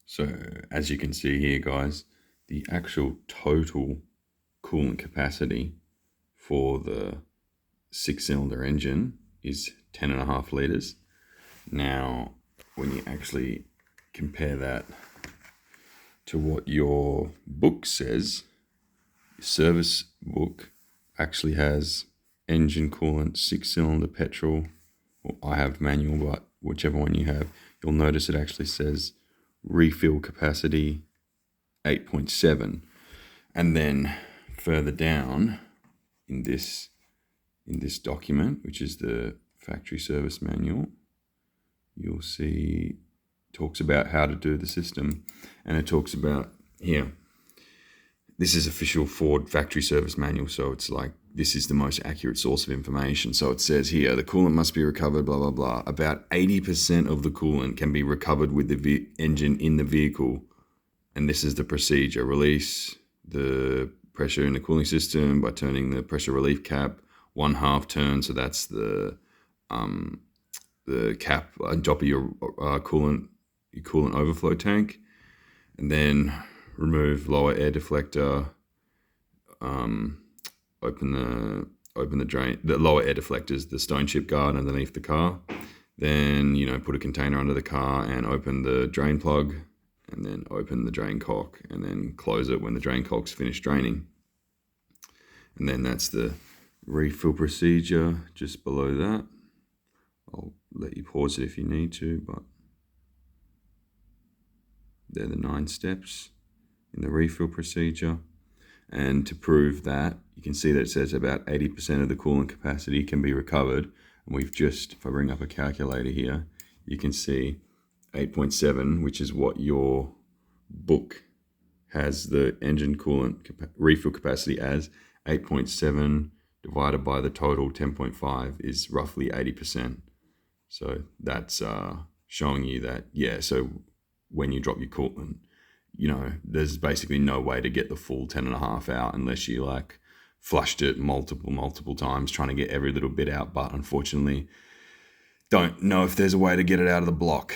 So as you can see here, guys, the actual total coolant capacity for the 6-cylinder engine is 10.5 litres. Now, when you actually compare that to what your book says, your service book actually has engine coolant, 6-cylinder petrol. Well, I have manual, but whichever one you have, you'll notice it actually says refill capacity 8.7. And then further down in this document, which is the factory service manual, you'll see talks about how to do the system, and it talks about here. This is official Ford factory service manual, so it's like this is the most accurate source of information. So it says here, the coolant must be recovered, blah, blah, blah. About 80% of the coolant can be recovered with the engine in the vehicle. And this is the procedure. Release the pressure in the cooling system by turning the pressure relief cap 1/2 turn. So that's the cap on top of your coolant overflow tank. And then remove lower air deflector, open the drain, the lower air deflectors, the stone chip guard underneath the car. Then, put a container under the car and open the drain plug, and then open the drain cock, and then close it when the drain cock's finished draining. And then that's the refill procedure just below that. I'll let you pause it if you need to, but they're the 9 steps in the refill procedure. And to prove that, you can see that it says about 80% of the coolant capacity can be recovered. And we've just, if I bring up a calculator here, you can see 8.7, which is what your book has the engine coolant refill capacity as. 8.7 divided by the total 10.5 is roughly 80%. So that's showing you that, so when you drop your coolant, there's basically no way to get the full 10.5 out unless you flushed it multiple times trying to get every little bit out. But unfortunately, don't know if there's a way to get it out of the block.